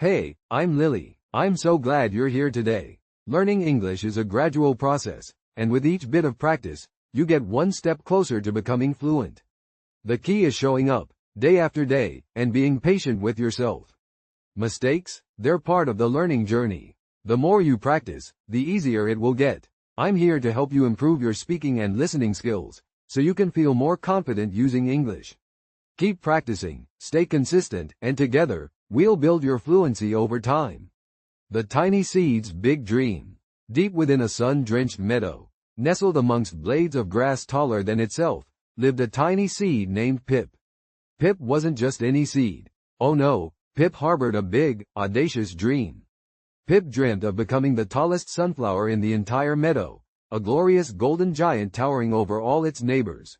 Hey, I'm Lily. I'm so glad you're here today. Learning English is a gradual process, and with each bit of practice, you get one step closer to becoming fluent. The key is showing up, day after day, and being patient with yourself. Mistakes? They're part of the learning journey. The more you practice, the easier it will get. I'm here to help you improve your speaking and listening skills, so you can feel more confident using English. Keep practicing, stay consistent, and together, we'll build your fluency over time. The tiny seed's big dream. Deep within a sun-drenched meadow, nestled amongst blades of grass taller than itself, lived a tiny seed named Pip. Pip wasn't just any seed. Oh no, Pip harbored a big, audacious dream. Pip dreamt of becoming the tallest sunflower in the entire meadow, a glorious golden giant towering over all its neighbors.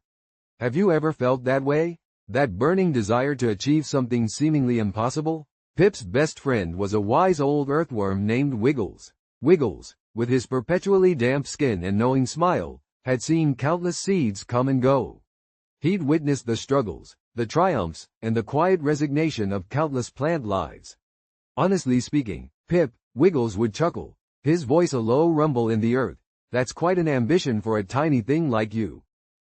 Have you ever felt that way? That burning desire to achieve something seemingly impossible? Pip's best friend was a wise old earthworm named Wiggles. Wiggles, with his perpetually damp skin and knowing smile, had seen countless seeds come and go. He'd witnessed the struggles, the triumphs, and the quiet resignation of countless plant lives. Honestly speaking, Pip, Wiggles would chuckle, his voice a low rumble in the earth. That's quite an ambition for a tiny thing like you.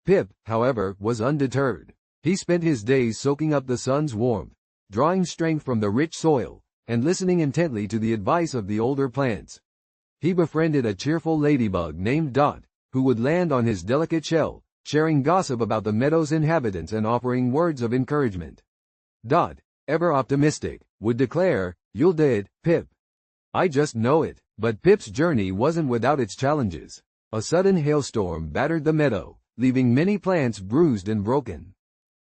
Pip, however, was undeterred. He spent his days soaking up the sun's warmth, drawing strength from the rich soil, and listening intently to the advice of the older plants. He befriended a cheerful ladybug named Dot, who would land on his delicate shell, sharing gossip about the meadow's inhabitants and offering words of encouragement. Dot, ever optimistic, would declare, "You'll do it, Pip." I just know it. But Pip's journey wasn't without its challenges. A sudden hailstorm battered the meadow, leaving many plants bruised and broken.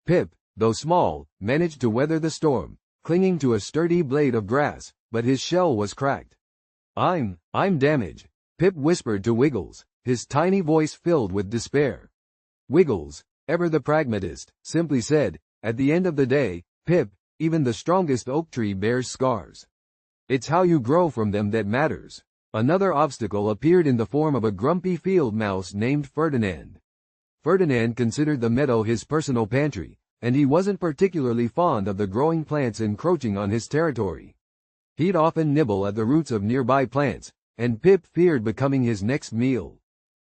Pip, though small, managed to weather the storm, clinging to a sturdy blade of grass, but his shell was cracked. I'm damaged," Pip whispered to Wiggles, his tiny voice filled with despair. Wiggles, ever the pragmatist, simply said, "At the end of the day, Pip, even the strongest oak tree bears scars. It's how you grow from them that matters." Another obstacle appeared in the form of a grumpy field mouse named Ferdinand. Ferdinand considered the meadow his personal pantry, and he wasn't particularly fond of the growing plants encroaching on his territory. He'd often nibble at the roots of nearby plants, and Pip feared becoming his next meal.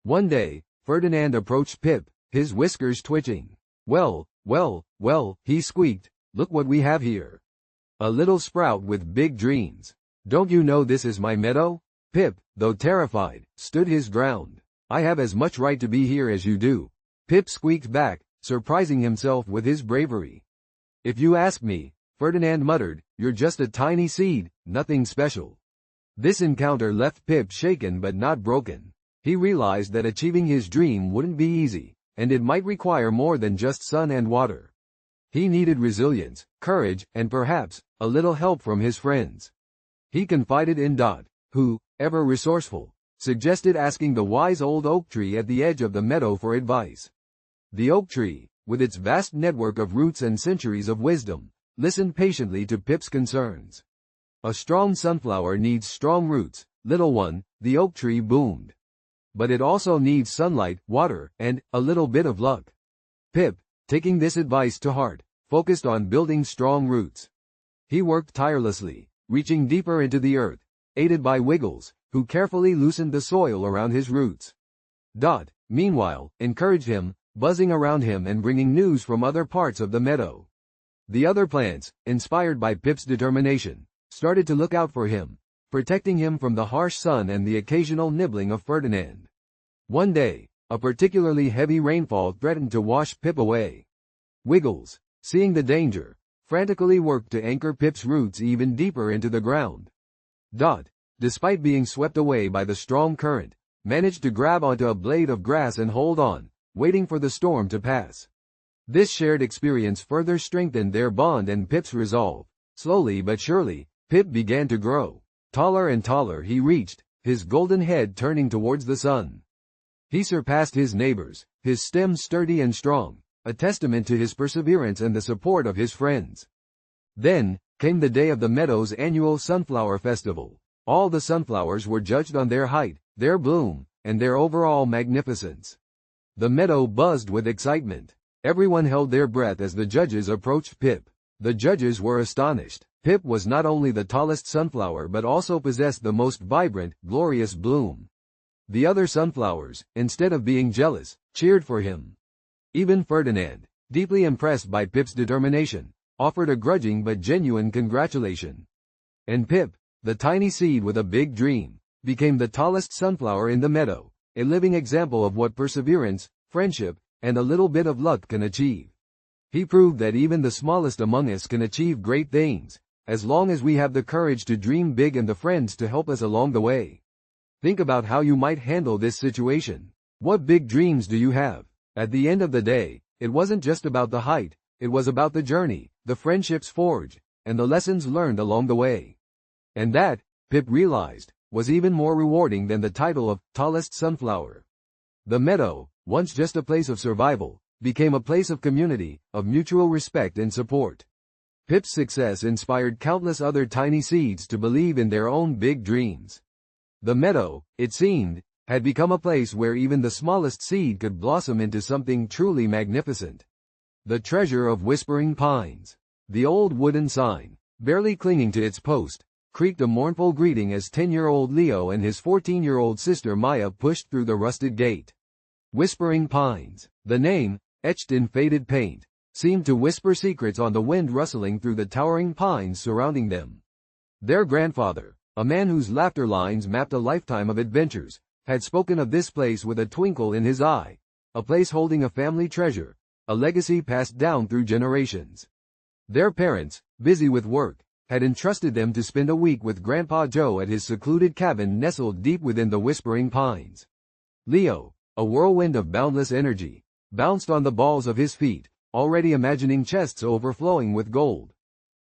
One day, Ferdinand approached Pip, his whiskers twitching. Well, he squeaked, "Look what we have here. A little sprout with big dreams. Don't you know this is my meadow?" Pip, though terrified, stood his ground. "I have as much right to be here as you do," Pip squeaked back, surprising himself with his bravery. "If you ask me," Ferdinand muttered, "you're just a tiny seed, nothing special." This encounter left Pip shaken but not broken. He realized that achieving his dream wouldn't be easy, and it might require more than just sun and water. He needed resilience, courage, and perhaps, a little help from his friends. He confided in Dot, who, ever resourceful, suggested asking the wise old oak tree at the edge of the meadow for advice. The oak tree, with its vast network of roots and centuries of wisdom, listened patiently to Pip's concerns. "A strong sunflower needs strong roots, little one," the oak tree boomed. "But it also needs sunlight, water, and a little bit of luck." Pip, taking this advice to heart, focused on building strong roots. He worked tirelessly, reaching deeper into the earth, aided by Wiggles, who carefully loosened the soil around his roots. Dot, meanwhile, encouraged him, buzzing around him and bringing news from other parts of the meadow. The other plants, inspired by Pip's determination, started to look out for him, protecting him from the harsh sun and the occasional nibbling of Ferdinand. One day, a particularly heavy rainfall threatened to wash Pip away. Wiggles, seeing the danger, frantically worked to anchor Pip's roots even deeper into the ground. Dot, despite being swept away by the strong current, managed to grab onto a blade of grass and hold on, waiting for the storm to pass. This shared experience further strengthened their bond and Pip's resolve. Slowly but surely, Pip began to grow. Taller and taller he reached, his golden head turning towards the sun. He surpassed his neighbors, his stem sturdy and strong, a testament to his perseverance and the support of his friends. Then, came the day of the meadow's annual Sunflower Festival. All the sunflowers were judged on their height, their bloom, and their overall magnificence. The meadow buzzed with excitement. Everyone held their breath as the judges approached Pip. The judges were astonished. Pip was not only the tallest sunflower but also possessed the most vibrant, glorious bloom. The other sunflowers, instead of being jealous, cheered for him. Even Ferdinand, deeply impressed by Pip's determination, offered a grudging but genuine congratulation. And Pip, the tiny seed with a big dream, became the tallest sunflower in the meadow, a living example of what perseverance, friendship, and a little bit of luck can achieve. He proved that even the smallest among us can achieve great things, as long as we have the courage to dream big and the friends to help us along the way. Think about how you might handle this situation. What big dreams do you have? At the end of the day, it wasn't just about the height, it was about the journey, the friendships forged, and the lessons learned along the way. And that, Pip realized, was even more rewarding than the title of tallest sunflower. The meadow, once just a place of survival, became a place of community, of mutual respect and support. Pip's success inspired countless other tiny seeds to believe in their own big dreams. The meadow, it seemed, had become a place where even the smallest seed could blossom into something truly magnificent. The treasure of whispering pines. The old wooden sign, barely clinging to its post, creaked a mournful greeting as 10-year-old Leo and his 14-year-old sister Maya pushed through the rusted gate. Whispering Pines. The name, etched in faded paint, seemed to whisper secrets on the wind rustling through the towering pines surrounding them. Their grandfather, a man whose laughter lines mapped a lifetime of adventures, had spoken of this place with a twinkle in his eye, a place holding a family treasure, a legacy passed down through generations. Their parents, busy with work, had entrusted them to spend a week with Grandpa Joe at his secluded cabin nestled deep within the Whispering Pines. Leo, a whirlwind of boundless energy, bounced on the balls of his feet, already imagining chests overflowing with gold.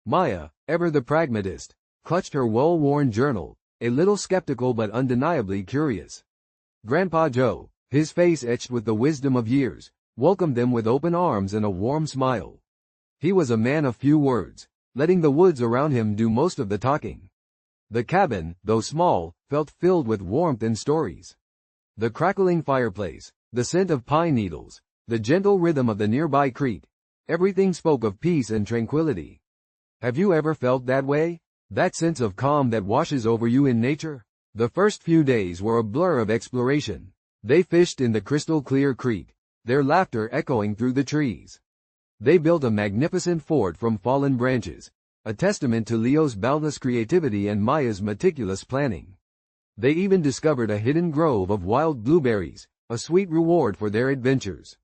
Maya, ever the pragmatist, clutched her well-worn journal, a little skeptical but undeniably curious. Grandpa Joe, his face etched with the wisdom of years, welcomed them with open arms and a warm smile. He was a man of few words, letting the woods around him do most of the talking. The cabin, though small, felt filled with warmth and stories. The crackling fireplace, the scent of pine needles, the gentle rhythm of the nearby creek, everything spoke of peace and tranquility. Have you ever felt that way? That sense of calm that washes over you in nature? The first few days were a blur of exploration. They fished in the crystal-clear creek, their laughter echoing through the trees. They built a magnificent fort from fallen branches, a testament to Leo's boundless creativity and Maya's meticulous planning. They even discovered a hidden grove of wild blueberries, a sweet reward for their adventures.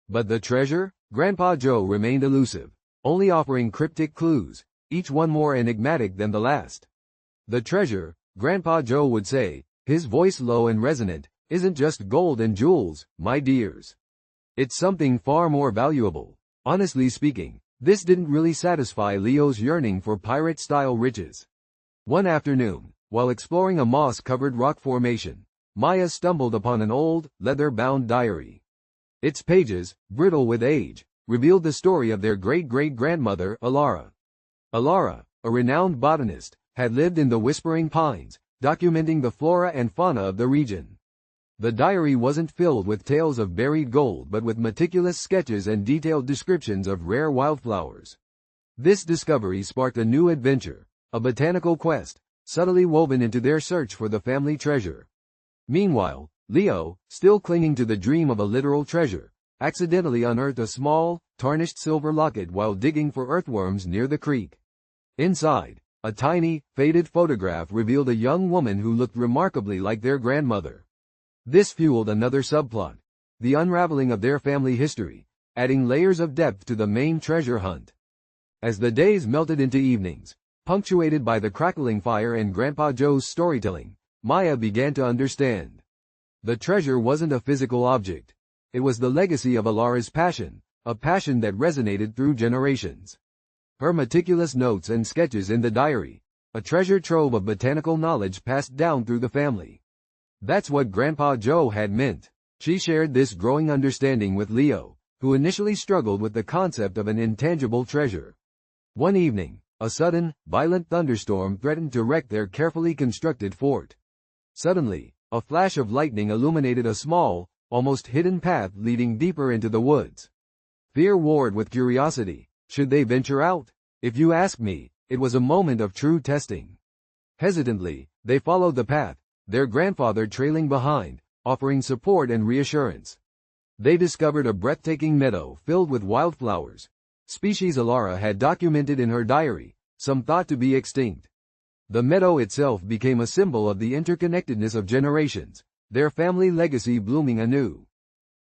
But the treasure? Grandpa Joe remained elusive, only offering cryptic clues, each one more enigmatic than the last. The treasure, Grandpa Joe would say, his voice low and resonant, isn't just gold and jewels, my dears. It's something far more valuable. Honestly speaking, this didn't really satisfy Leo's yearning for pirate-style riches. One afternoon, while exploring a moss-covered rock formation, Maya stumbled upon an old, leather-bound diary. Its pages, brittle with age, revealed the story of their great-great-grandmother, Alara. Alara, a renowned botanist, had lived in the Whispering Pines, documenting the flora and fauna of the region. The diary wasn't filled with tales of buried gold but with meticulous sketches and detailed descriptions of rare wildflowers. This discovery sparked a new adventure, a botanical quest, subtly woven into their search for the family treasure. Meanwhile, Leo, still clinging to the dream of a literal treasure, accidentally unearthed a small, tarnished silver locket while digging for earthworms near the creek. Inside, a tiny, faded photograph revealed a young woman who looked remarkably like their grandmother. This fueled another subplot, the unraveling of their family history, adding layers of depth to the main treasure hunt. As the days melted into evenings, punctuated by the crackling fire and Grandpa Joe's storytelling, Maya began to understand. The treasure wasn't a physical object. It was the legacy of Alara's passion, a passion that resonated through generations. Her meticulous notes and sketches in the diary, a treasure trove of botanical knowledge passed down through the family. That's what Grandpa Joe had meant. She shared this growing understanding with Leo, who initially struggled with the concept of an intangible treasure. One evening, a sudden, violent thunderstorm threatened to wreck their carefully constructed fort. Suddenly, a flash of lightning illuminated a small, almost hidden path leading deeper into the woods. Fear warred with curiosity. Should they venture out? If you ask me, It was a moment of true testing. Hesitantly, they followed the path, their grandfather trailing behind, offering support and reassurance. They discovered a breathtaking meadow filled with wildflowers, species Alara had documented in her diary, some thought to be extinct. The meadow itself became a symbol of the interconnectedness of generations, their family legacy blooming anew.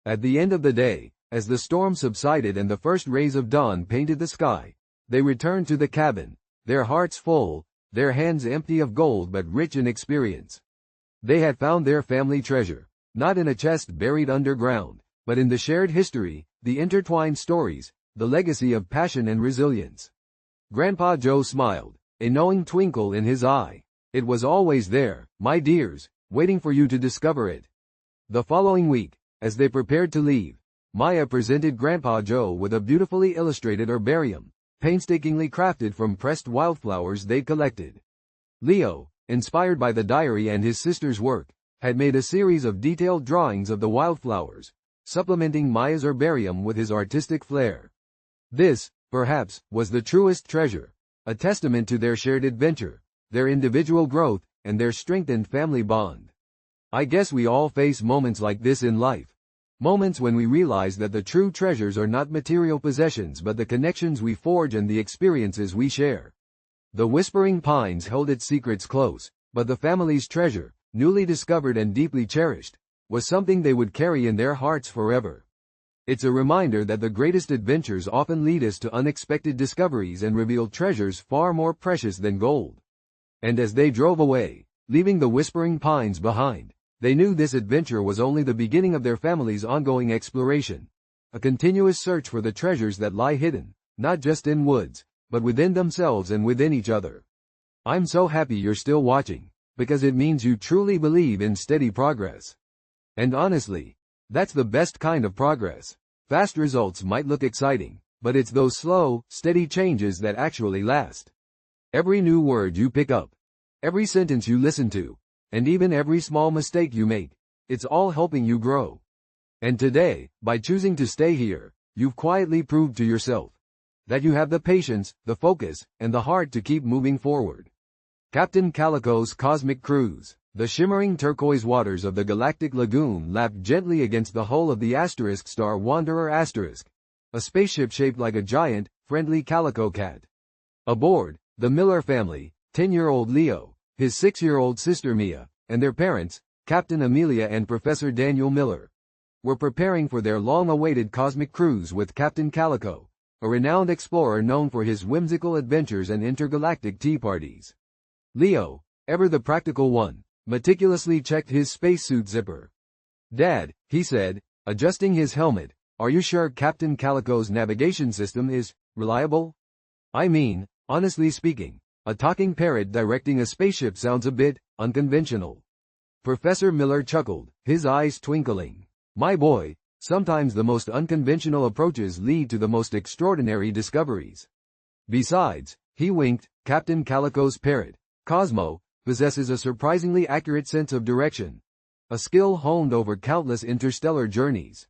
At the end of the day, as the storm subsided and the first rays of dawn painted the sky, they returned to the cabin, their hearts full, their hands empty of gold but rich in experience. They had found their family treasure, not in a chest buried underground, but in the shared history, the intertwined stories, the legacy of passion and resilience. Grandpa Joe smiled, a knowing twinkle in his eye. It was always there, my dears, waiting for you to discover it. The following week, as they prepared to leave, Maya presented Grandpa Joe with a beautifully illustrated herbarium, painstakingly crafted from pressed wildflowers they'd collected. Leo, inspired by the diary and his sister's work, had made a series of detailed drawings of the wildflowers, supplementing Maya's herbarium with his artistic flair. This, perhaps, was the truest treasure, a testament to their shared adventure, their individual growth, and their strengthened family bond. I guess we all face moments like this in life. Moments when we realize that the true treasures are not material possessions but the connections we forge and the experiences we share. The Whispering Pines held its secrets close, but the family's treasure, newly discovered and deeply cherished, was something they would carry in their hearts forever. It's a reminder that the greatest adventures often lead us to unexpected discoveries and reveal treasures far more precious than gold. And as they drove away, leaving the Whispering Pines behind, they knew this adventure was only the beginning of their family's ongoing exploration, a continuous search for the treasures that lie hidden, not just in woods, but within themselves and within each other. I'm so happy you're still watching, because it means you truly believe in steady progress. And honestly, that's the best kind of progress. Fast results might look exciting, but it's those slow, steady changes that actually last. Every new word you pick up, every sentence you listen to, and even every small mistake you make, it's all helping you grow. And today, by choosing to stay here, you've quietly proved to yourself that you have the patience, the focus, and the heart to keep moving forward. Captain Calico's Cosmic Cruise. The shimmering turquoise waters of the galactic lagoon lapped gently against the hull of the asterisk star Wanderer asterisk, a spaceship shaped like a giant, friendly calico cat. Aboard, the Miller family, 10-year-old Leo, his 6-year-old sister Mia, and their parents, Captain Amelia and Professor Daniel Miller, were preparing for their long-awaited cosmic cruise with Captain Calico, a renowned explorer known for his whimsical adventures and intergalactic tea parties. Leo, ever the practical one, meticulously checked his spacesuit zipper. "Dad," he said, adjusting his helmet, "are you sure Captain Calico's navigation system is reliable? I mean, honestly speaking, a talking parrot directing a spaceship sounds a bit unconventional." Professor Miller chuckled, his eyes twinkling. "My boy, sometimes the most unconventional approaches lead to the most extraordinary discoveries. Besides," he winked, "Captain Calico's parrot, Cosmo, possesses a surprisingly accurate sense of direction, a skill honed over countless interstellar journeys."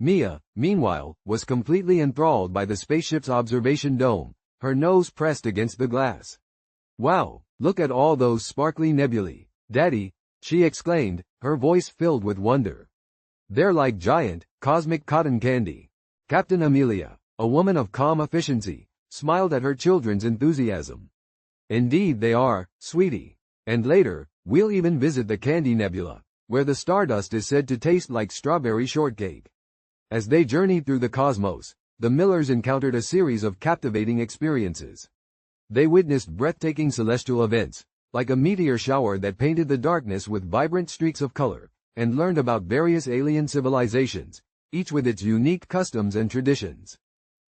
Mia, meanwhile, was completely enthralled by the spaceship's observation dome, her nose pressed against the glass. "Wow, look at all those sparkly nebulae, Daddy," she exclaimed, her voice filled with wonder. "They're like giant, cosmic cotton candy." Captain Amelia, a woman of calm efficiency, smiled at her children's enthusiasm. "Indeed they are, sweetie. And later, we'll even visit the Candy Nebula, where the stardust is said to taste like strawberry shortcake." As they journeyed through the cosmos, the Millers encountered a series of captivating experiences. They witnessed breathtaking celestial events, like a meteor shower that painted the darkness with vibrant streaks of color, and learned about various alien civilizations, each with its unique customs and traditions.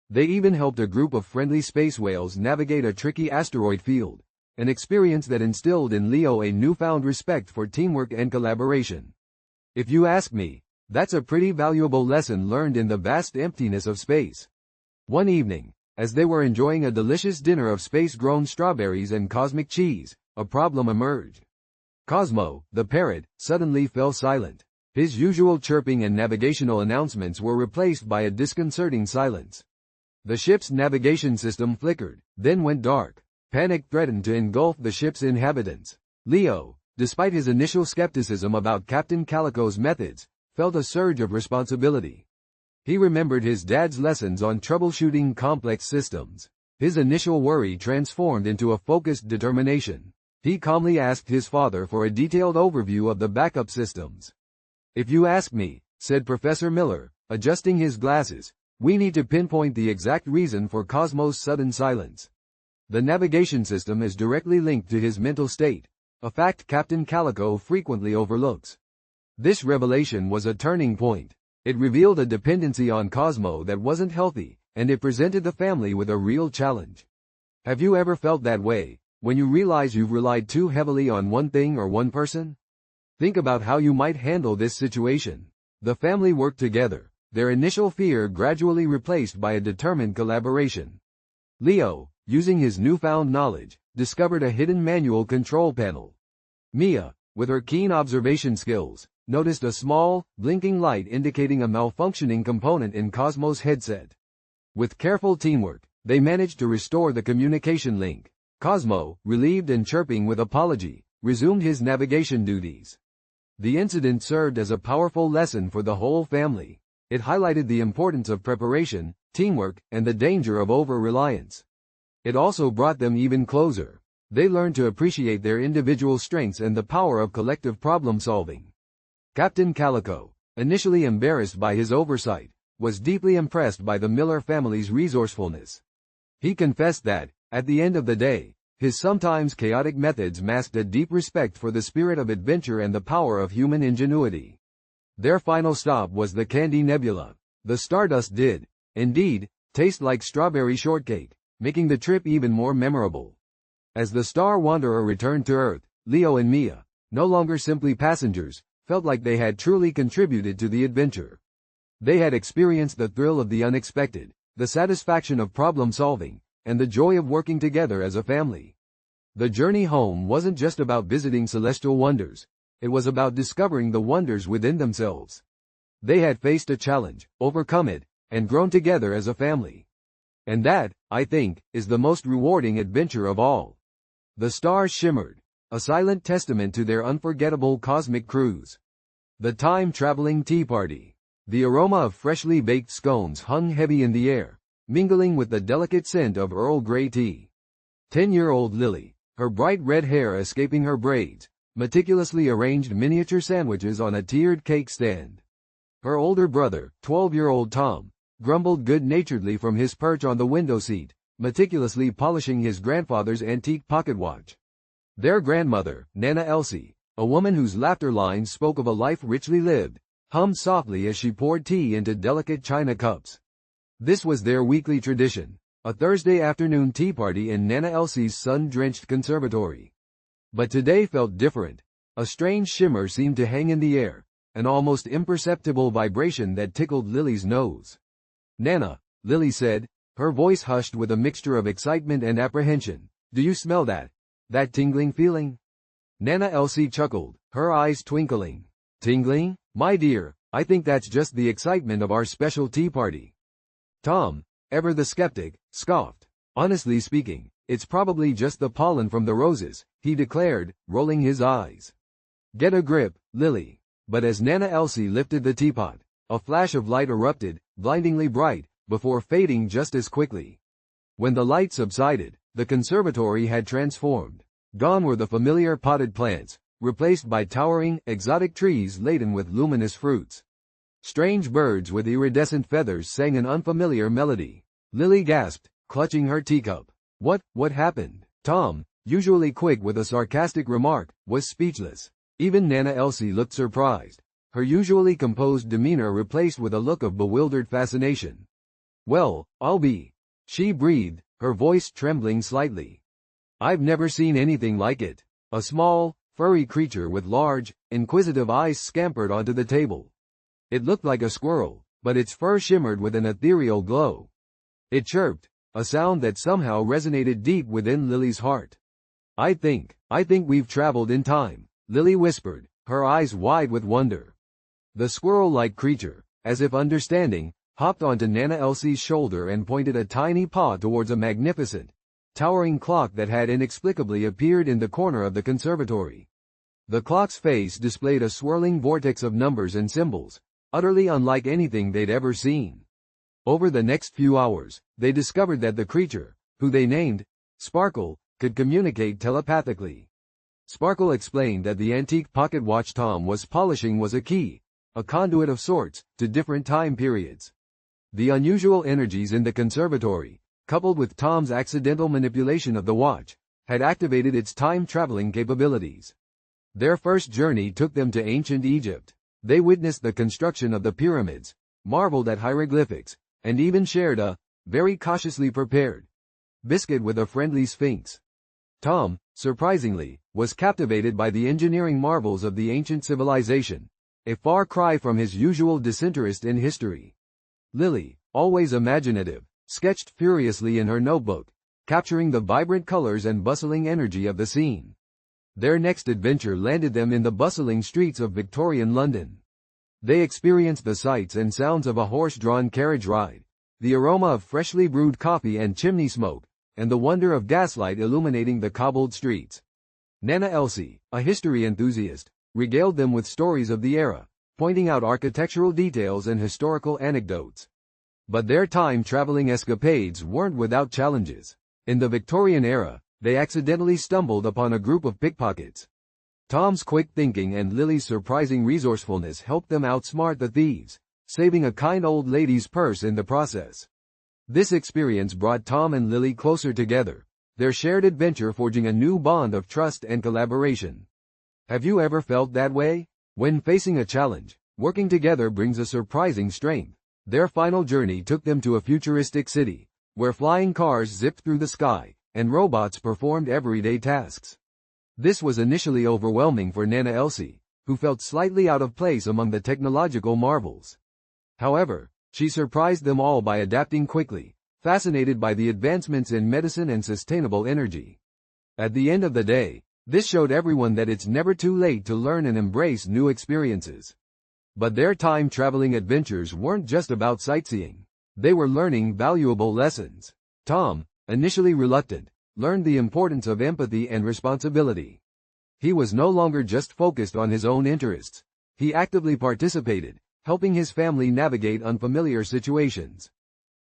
They even helped a group of friendly space whales navigate a tricky asteroid field, an experience that instilled in Leo a newfound respect for teamwork and collaboration. If you ask me, that's a pretty valuable lesson learned in the vast emptiness of space. One evening, as they were enjoying a delicious dinner of space-grown strawberries and cosmic cheese, a problem emerged. Cosmo, the parrot, suddenly fell silent. His usual chirping and navigational announcements were replaced by a disconcerting silence. The ship's navigation system flickered, then went dark. Panic threatened to engulf the ship's inhabitants. Leo, despite his initial skepticism about Captain Calico's methods, felt a surge of responsibility. He remembered his dad's lessons on troubleshooting complex systems. His initial worry transformed into a focused determination. He calmly asked his father for a detailed overview of the backup systems. "If you ask me," said Professor Miller, adjusting his glasses, "we need to pinpoint the exact reason for Cosmo's sudden silence. The navigation system is directly linked to his mental state, a fact Captain Calico frequently overlooks." This revelation was a turning point. It revealed a dependency on Cosmo that wasn't healthy, and it presented the family with a real challenge. Have you ever felt that way, when you realize you've relied too heavily on one thing or one person? Think about how you might handle this situation. The family worked together, their initial fear gradually replaced by a determined collaboration. Leo, using his newfound knowledge, discovered a hidden manual control panel. Mia, with her keen observation skills, noticed a small, blinking light indicating a malfunctioning component in Cosmo's headset. With careful teamwork, they managed to restore the communication link. Cosmo, relieved and chirping with apology, resumed his navigation duties. The incident served as a powerful lesson for the whole family. It highlighted the importance of preparation, teamwork, and the danger of over-reliance. It also brought them even closer. They learned to appreciate their individual strengths and the power of collective problem-solving. Captain Calico, initially embarrassed by his oversight, was deeply impressed by the Miller family's resourcefulness. He confessed that, at the end of the day, his sometimes chaotic methods masked a deep respect for the spirit of adventure and the power of human ingenuity. Their final stop was the Candy Nebula. The stardust did, indeed, taste like strawberry shortcake, making the trip even more memorable. As the Star Wanderer returned to Earth, Leo and Mia, no longer simply passengers, felt like they had truly contributed to the adventure. They had experienced the thrill of the unexpected, the satisfaction of problem-solving, and the joy of working together as a family. The journey home wasn't just about visiting celestial wonders. It was about discovering the wonders within themselves. They had faced a challenge, overcome it, and grown together as a family. And that, I think, is the most rewarding adventure of all. The stars shimmered, a silent testament to their unforgettable cosmic cruise. The time-traveling tea party. The aroma of freshly baked scones hung heavy in the air, mingling with the delicate scent of Earl Grey tea. 10-year-old Lily, her bright red hair escaping her braids, meticulously arranged miniature sandwiches on a tiered cake stand. Her older brother, 12-year-old Tom, grumbled good-naturedly from his perch on the window seat, meticulously polishing his grandfather's antique pocket watch. Their grandmother, Nana Elsie, a woman whose laughter lines spoke of a life richly lived, hummed softly as she poured tea into delicate china cups. This was their weekly tradition, a Thursday afternoon tea party in Nana Elsie's sun-drenched conservatory. But today felt different. A strange shimmer seemed to hang in the air, an almost imperceptible vibration that tickled Lily's nose. "Nana," Lily said, her voice hushed with a mixture of excitement and apprehension, "do you smell that? That tingling feeling?" Nana Elsie chuckled, her eyes twinkling. "Tingling? My dear, I think that's just the excitement of our special tea party." Tom, ever the skeptic, scoffed. "Honestly speaking, it's probably just the pollen from the roses," he declared, rolling his eyes. "Get a grip, Lily." But as Nana Elsie lifted the teapot, a flash of light erupted, blindingly bright, before fading just as quickly. When the light subsided, the conservatory had transformed. Gone were the familiar potted plants, replaced by towering, exotic trees laden with luminous fruits. Strange birds with iridescent feathers sang an unfamiliar melody. Lily gasped, clutching her teacup. What happened?" Tom, usually quick with a sarcastic remark, was speechless. Even Nana Elsie looked surprised, her usually composed demeanor replaced with a look of bewildered fascination. "Well, I'll be," she breathed, her voice trembling slightly. "I've never seen anything like it." A small, furry creature with large, inquisitive eyes scampered onto the table. It looked like a squirrel, but its fur shimmered with an ethereal glow. It chirped, a sound that somehow resonated deep within Lily's heart. I think we've traveled in time," Lily whispered, her eyes wide with wonder. The squirrel-like creature, as if understanding, hopped onto Nana Elsie's shoulder and pointed a tiny paw towards a magnificent, towering clock that had inexplicably appeared in the corner of the conservatory. The clock's face displayed a swirling vortex of numbers and symbols, utterly unlike anything they'd ever seen. Over the next few hours, they discovered that the creature, who they named Sparkle, could communicate telepathically. Sparkle explained that the antique pocket watch Tom was polishing was a key, a conduit of sorts, to different time periods. The unusual energies in the conservatory, coupled with Tom's accidental manipulation of the watch, had activated its time-traveling capabilities. Their first journey took them to ancient Egypt. They witnessed the construction of the pyramids, marveled at hieroglyphics, and even shared a, very cautiously prepared, biscuit with a friendly sphinx. Tom, surprisingly, was captivated by the engineering marvels of the ancient civilization, a far cry from his usual disinterest in history. Lily, always imaginative, sketched furiously in her notebook, capturing the vibrant colors and bustling energy of the scene. Their next adventure landed them in the bustling streets of Victorian London. They experienced the sights and sounds of a horse-drawn carriage ride, the aroma of freshly brewed coffee and chimney smoke, and the wonder of gaslight illuminating the cobbled streets. Nana Elsie, a history enthusiast, regaled them with stories of the era, pointing out architectural details and historical anecdotes. But their time-traveling escapades weren't without challenges. In the Victorian era, they accidentally stumbled upon a group of pickpockets. Tom's quick thinking and Lily's surprising resourcefulness helped them outsmart the thieves, saving a kind old lady's purse in the process. This experience brought Tom and Lily closer together, their shared adventure forging a new bond of trust and collaboration. Have you ever felt that way? When facing a challenge, working together brings a surprising strength. Their final journey took them to a futuristic city, where flying cars zipped through the sky, and robots performed everyday tasks. This was initially overwhelming for Nana Elsie, who felt slightly out of place among the technological marvels. However, she surprised them all by adapting quickly, fascinated by the advancements in medicine and sustainable energy. At the end of the day, this showed everyone that it's never too late to learn and embrace new experiences. But their time-traveling adventures weren't just about sightseeing. They were learning valuable lessons. Tom, initially reluctant, learned the importance of empathy and responsibility. He was no longer just focused on his own interests. He actively participated, helping his family navigate unfamiliar situations.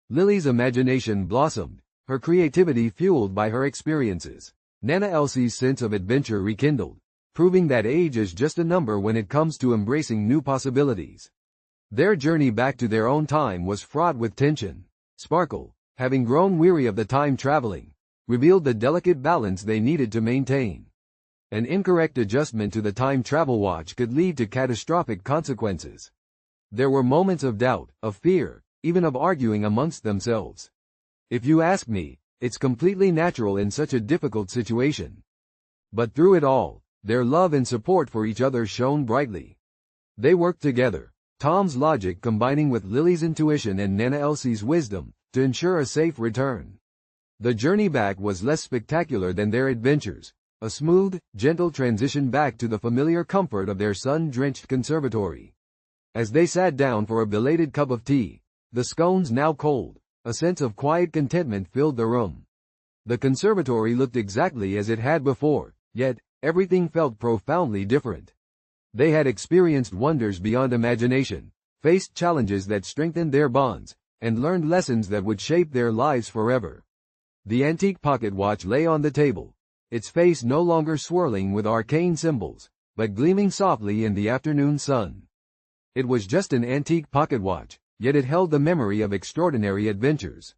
Lily's imagination blossomed, her creativity fueled by her experiences. Nana Elsie's sense of adventure rekindled, proving that age is just a number when it comes to embracing new possibilities. Their journey back to their own time was fraught with tension. Sparkle, having grown weary of the time traveling, revealed the delicate balance they needed to maintain. An incorrect adjustment to the time travel watch could lead to catastrophic consequences. There were moments of doubt, of fear, even of arguing amongst themselves. If you ask me, it's completely natural in such a difficult situation. But through it all, their love and support for each other shone brightly. They worked together, Tom's logic combining with Lily's intuition and Nana Elsie's wisdom, to ensure a safe return. The journey back was less spectacular than their adventures, a smooth, gentle transition back to the familiar comfort of their sun-drenched conservatory. As they sat down for a belated cup of tea, the scones now cold, a sense of quiet contentment filled the room. The conservatory looked exactly as it had before, yet everything felt profoundly different. They had experienced wonders beyond imagination, faced challenges that strengthened their bonds, and learned lessons that would shape their lives forever. The antique pocket watch lay on the table, its face no longer swirling with arcane symbols, but gleaming softly in the afternoon sun. It was just an antique pocket watch, yet it held the memory of extraordinary adventures.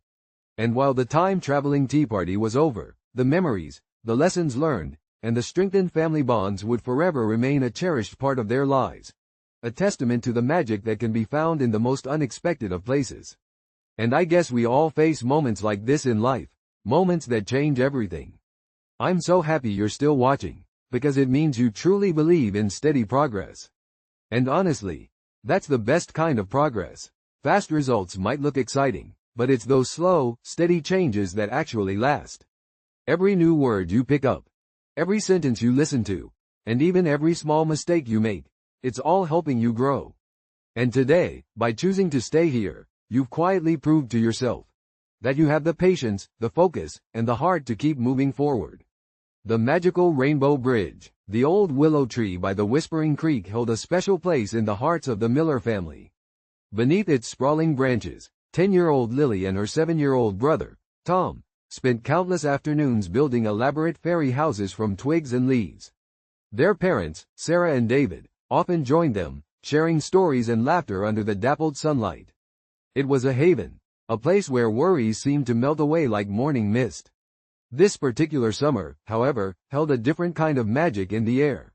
And while the time-traveling tea party was over, the memories, the lessons learned, and the strengthened family bonds would forever remain a cherished part of their lives. A testament to the magic that can be found in the most unexpected of places. And I guess we all face moments like this in life, moments that change everything. I'm so happy you're still watching, because it means you truly believe in steady progress. And honestly, that's the best kind of progress. Fast results might look exciting, but it's those slow, steady changes that actually last. Every new word you pick up, every sentence you listen to, and even every small mistake you make, it's all helping you grow. And today, by choosing to stay here, you've quietly proved to yourself That you have the patience, the focus, and the heart to keep moving forward. The magical Rainbow Bridge. The old willow tree by the Whispering Creek held a special place in the hearts of the Miller family. Beneath its sprawling branches, 10-year-old Lily and her 7-year-old brother, Tom, spent countless afternoons building elaborate fairy houses from twigs and leaves. Their parents, Sarah and David, often joined them, sharing stories and laughter under the dappled sunlight. It was a haven, a place where worries seemed to melt away like morning mist. This particular summer, however, held a different kind of magic in the air.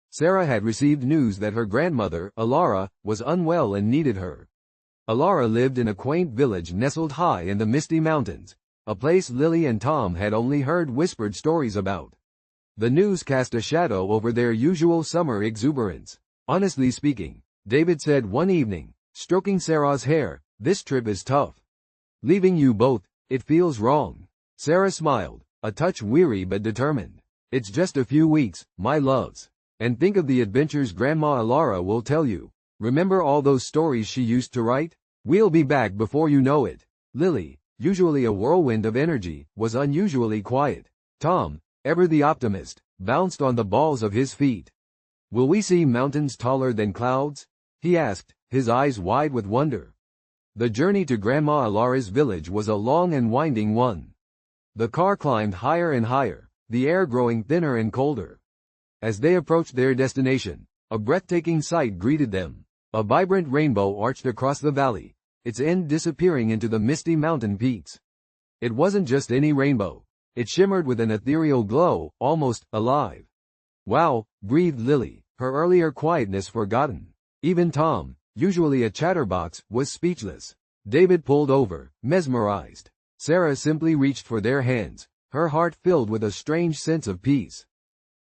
Sarah had received news that her grandmother, Alara, was unwell and needed her. Alara lived in a quaint village nestled high in the misty mountains, a place Lily and Tom had only heard whispered stories about. The news cast a shadow over their usual summer exuberance. Honestly speaking, David said one evening, stroking Sarah's hair, "This trip is tough. Leaving you both, it feels wrong." Sarah smiled, a touch weary but determined. "It's just a few weeks, my loves. And think of the adventures Grandma Alara will tell you. Remember all those stories she used to write? We'll be back before you know it." Lily, usually a whirlwind of energy, was unusually quiet. Tom, ever the optimist, bounced on the balls of his feet. "Will we see mountains taller than clouds?" he asked, his eyes wide with wonder. The journey to Grandma Alara's village was a long and winding one. The car climbed higher and higher, the air growing thinner and colder. As they approached their destination, a breathtaking sight greeted them. A vibrant rainbow arched across the valley, its end disappearing into the misty mountain peaks. It wasn't just any rainbow. It shimmered with an ethereal glow, almost alive. "Wow," breathed Lily, her earlier quietness forgotten. Even Tom, usually a chatterbox, was speechless. David pulled over, mesmerized. Sarah simply reached for their hands, her heart filled with a strange sense of peace.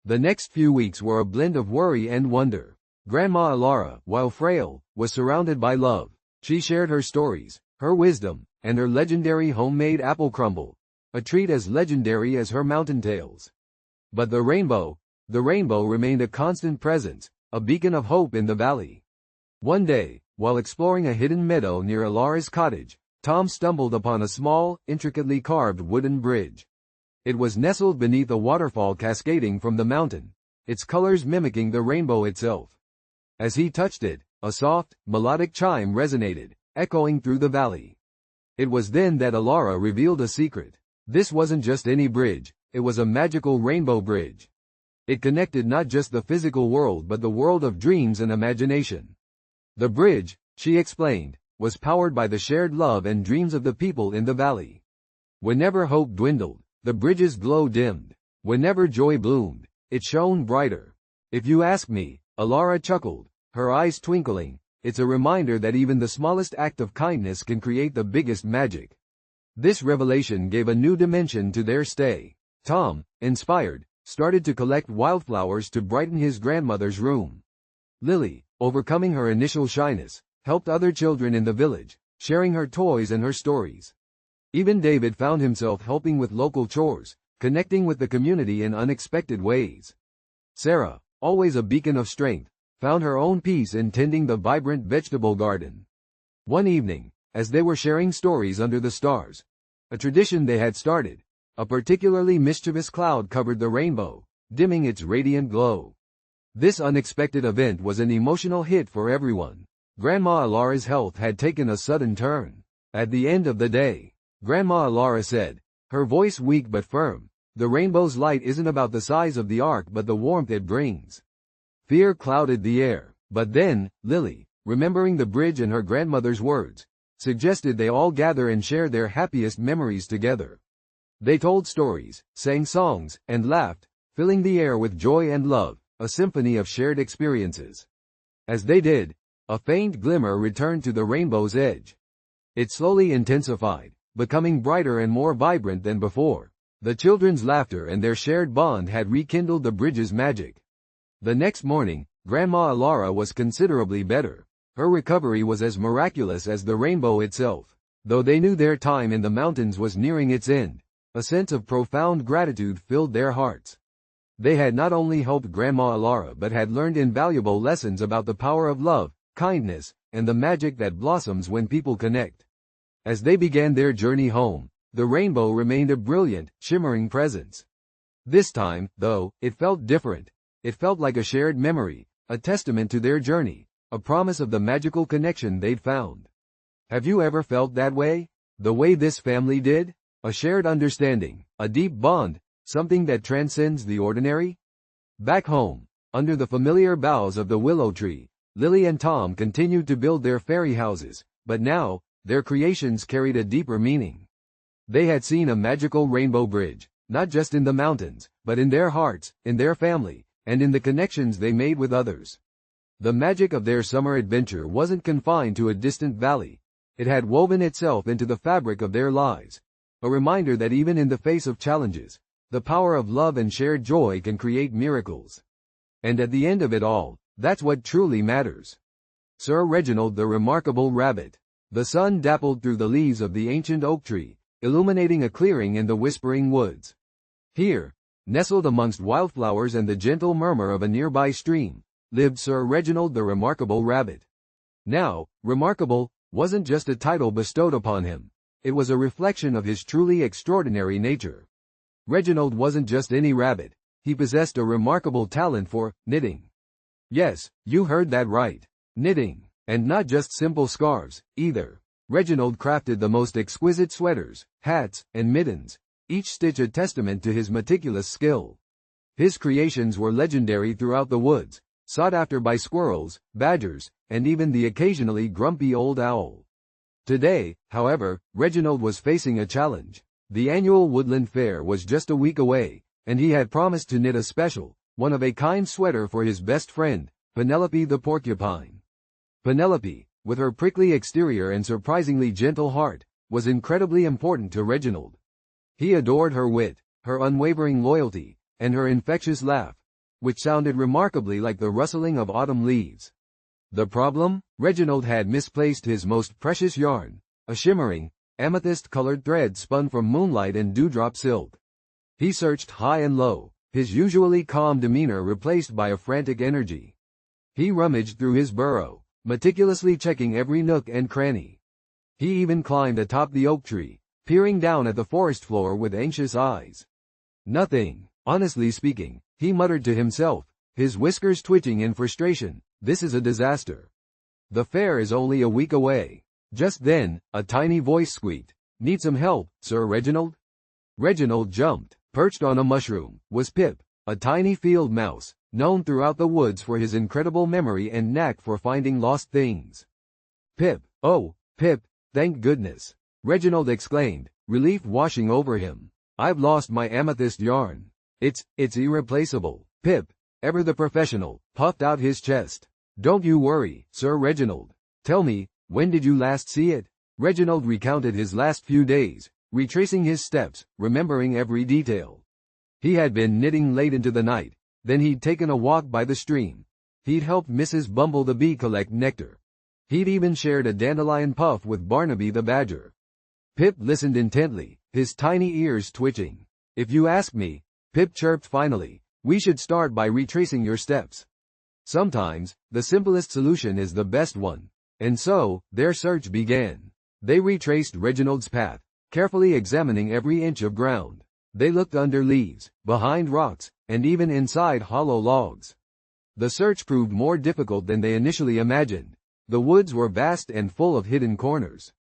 The next few weeks were a blend of worry and wonder. Grandma Alara, while frail, was surrounded by love. She shared her stories, her wisdom, and her legendary homemade apple crumble, a treat as legendary as her mountain tales. But the rainbow remained a constant presence, a beacon of hope in the valley. One day, while exploring a hidden meadow near Alara's cottage, Tom stumbled upon a small, intricately carved wooden bridge. It was nestled beneath a waterfall cascading from the mountain, its colors mimicking the rainbow itself. As he touched it, a soft, melodic chime resonated, echoing through the valley. It was then that Alara revealed a secret. This wasn't just any bridge, it was a magical rainbow bridge. It connected not just the physical world but the world of dreams and imagination. The bridge, she explained, was powered by the shared love and dreams of the people in the valley. Whenever hope dwindled, the bridge's glow dimmed. Whenever joy bloomed, it shone brighter. "If you ask me," Alara chuckled, her eyes twinkling, "it's a reminder that even the smallest act of kindness can create the biggest magic." This revelation gave a new dimension to their stay. Tom, inspired, started to collect wildflowers to brighten his grandmother's room. Lily, overcoming her initial shyness, helped other children in the village, sharing her toys and her stories. Even David found himself helping with local chores, connecting with the community in unexpected ways. Sarah, always a beacon of strength, found her own peace in tending the vibrant vegetable garden. One evening, as they were sharing stories under the stars, a tradition they had started, a particularly mischievous cloud covered the rainbow, dimming its radiant glow. This unexpected event was an emotional hit for everyone. Grandma Alara's health had taken a sudden turn. At the end of the day, Grandma Alara said, her voice weak but firm, "The rainbow's light isn't about the size of the arc but the warmth it brings." Fear clouded the air, but then, Lily, remembering the bridge and her grandmother's words, suggested they all gather and share their happiest memories together. They told stories, sang songs, and laughed, filling the air with joy and love, a symphony of shared experiences. As they did, a faint glimmer returned to the rainbow's edge. It slowly intensified, becoming brighter and more vibrant than before. The children's laughter and their shared bond had rekindled the bridge's magic. The next morning, Grandma Alara was considerably better. Her recovery was as miraculous as the rainbow itself. Though they knew their time in the mountains was nearing its end, a sense of profound gratitude filled their hearts. They had not only helped Grandma Alara but had learned invaluable lessons about the power of love, kindness, and the magic that blossoms when people connect. As they began their journey home, the rainbow remained a brilliant, shimmering presence. This time, though, it felt different. It felt like a shared memory, a testament to their journey, a promise of the magical connection they'd found. Have you ever felt that way? The way this family did? A shared understanding, a deep bond, something that transcends the ordinary? Back home, under the familiar boughs of the willow tree, Lily and Tom continued to build their fairy houses, but now, their creations carried a deeper meaning. They had seen a magical rainbow bridge, not just in the mountains, but in their hearts, in their family, and in the connections they made with others. The magic of their summer adventure wasn't confined to a distant valley. It had woven itself into the fabric of their lives. A reminder that even in the face of challenges, the power of love and shared joy can create miracles. And at the end of it all, that's what truly matters. Sir Reginald the Remarkable Rabbit. The sun dappled through the leaves of the ancient oak tree, illuminating a clearing in the whispering woods. Here, nestled amongst wildflowers and the gentle murmur of a nearby stream, lived Sir Reginald the Remarkable Rabbit. Now, remarkable wasn't just a title bestowed upon him. It was a reflection of his truly extraordinary nature. Reginald wasn't just any rabbit. He possessed a remarkable talent for knitting. Yes, you heard that right. Knitting. And not just simple scarves, either. Reginald crafted the most exquisite sweaters, hats, and mittens, each stitch a testament to his meticulous skill. His creations were legendary throughout the woods, sought after by squirrels, badgers, and even the occasionally grumpy old owl. Today, however, Reginald was facing a challenge. The annual Woodland Fair was just a week away, and he had promised to knit a special, one-of-a-kind sweater for his best friend, Penelope the porcupine. Penelope, with her prickly exterior and surprisingly gentle heart, was incredibly important to Reginald. He adored her wit, her unwavering loyalty, and her infectious laugh, which sounded remarkably like the rustling of autumn leaves. The problem? Reginald had misplaced his most precious yarn, a shimmering, amethyst-colored thread spun from moonlight and dewdrop silk. He searched high and low, his usually calm demeanor replaced by a frantic energy. He rummaged through his burrow, meticulously checking every nook and cranny. He even climbed atop the oak tree, peering down at the forest floor with anxious eyes. Nothing. Honestly speaking, he muttered to himself, his whiskers twitching in frustration, this is a disaster. The fair is only a week away. Just then, a tiny voice squeaked, need some help, Sir Reginald? Reginald jumped. Perched on a mushroom was Pip, a tiny field mouse, known throughout the woods for his incredible memory and knack for finding lost things. Pip, oh, Pip, thank goodness, Reginald exclaimed, relief washing over him. I've lost my amethyst yarn. It's irreplaceable. Pip, ever the professional, puffed out his chest. Don't you worry, Sir Reginald. Tell me, when did you last see it? Reginald recounted his last few days, retracing his steps, remembering every detail. He had been knitting late into the night, then he'd taken a walk by the stream. He'd helped Mrs. Bumble the bee collect nectar. He'd even shared a dandelion puff with Barnaby the badger. Pip listened intently, his tiny ears twitching. If you ask me, Pip chirped finally, we should start by retracing your steps. Sometimes, the simplest solution is the best one. And so, their search began. They retraced Reginald's path, carefully examining every inch of ground. They looked under leaves, behind rocks, and even inside hollow logs. The search proved more difficult than they initially imagined. The woods were vast and full of hidden corners.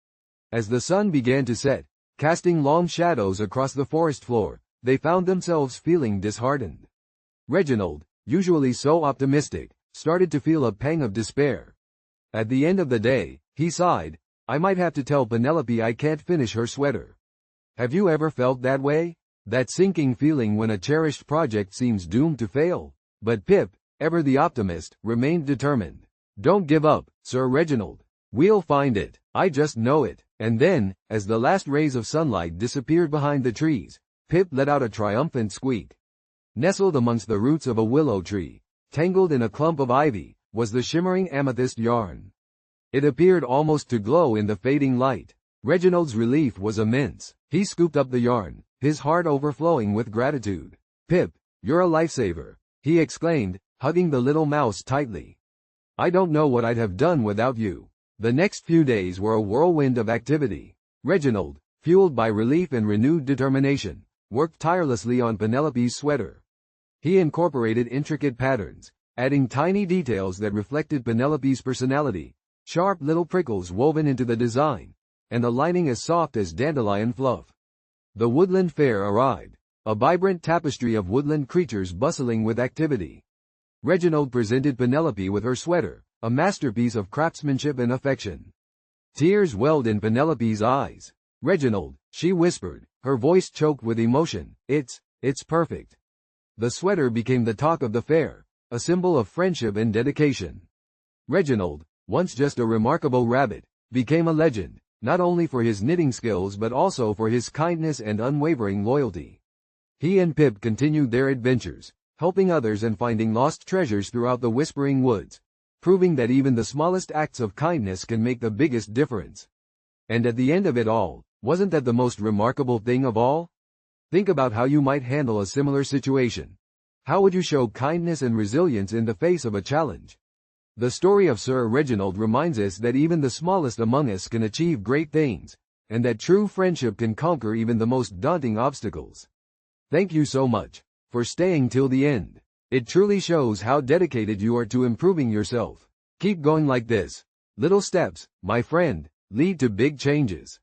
As the sun began to set, casting long shadows across the forest floor, they found themselves feeling disheartened. Reginald, usually so optimistic, started to feel a pang of despair. At the end of the day, he sighed, I might have to tell Penelope I can't finish her sweater. Have you ever felt that way? That sinking feeling when a cherished project seems doomed to fail? But Pip, ever the optimist, remained determined. Don't give up, Sir Reginald. We'll find it. I just know it. And then, as the last rays of sunlight disappeared behind the trees, Pip let out a triumphant squeak. Nestled amongst the roots of a willow tree, tangled in a clump of ivy, was the shimmering amethyst yarn. It appeared almost to glow in the fading light. Reginald's relief was immense. He scooped up the yarn, his heart overflowing with gratitude. Pip, you're a lifesaver, he exclaimed, hugging the little mouse tightly. I don't know what I'd have done without you. The next few days were a whirlwind of activity. Reginald, fueled by relief and renewed determination, worked tirelessly on Penelope's sweater. He incorporated intricate patterns, adding tiny details that reflected Penelope's personality, sharp little prickles woven into the design, and the lining as soft as dandelion fluff. The woodland fair arrived, a vibrant tapestry of woodland creatures bustling with activity. Reginald presented Penelope with her sweater, a masterpiece of craftsmanship and affection. Tears welled in Penelope's eyes. "Reginald," she whispered, her voice choked with emotion, it's perfect." The sweater became the talk of the fair, a symbol of friendship and dedication. Reginald, once just a remarkable rabbit, became a legend, not only for his knitting skills but also for his kindness and unwavering loyalty. He and Pip continued their adventures, helping others and finding lost treasures throughout the Whispering Woods, proving that even the smallest acts of kindness can make the biggest difference. And at the end of it all, wasn't that the most remarkable thing of all? Think about how you might handle a similar situation. How would you show kindness and resilience in the face of a challenge? The story of Sir Reginald reminds us that even the smallest among us can achieve great things, and that true friendship can conquer even the most daunting obstacles. Thank you so much for staying till the end. It truly shows how dedicated you are to improving yourself. Keep going like this. Little steps, my friend, lead to big changes.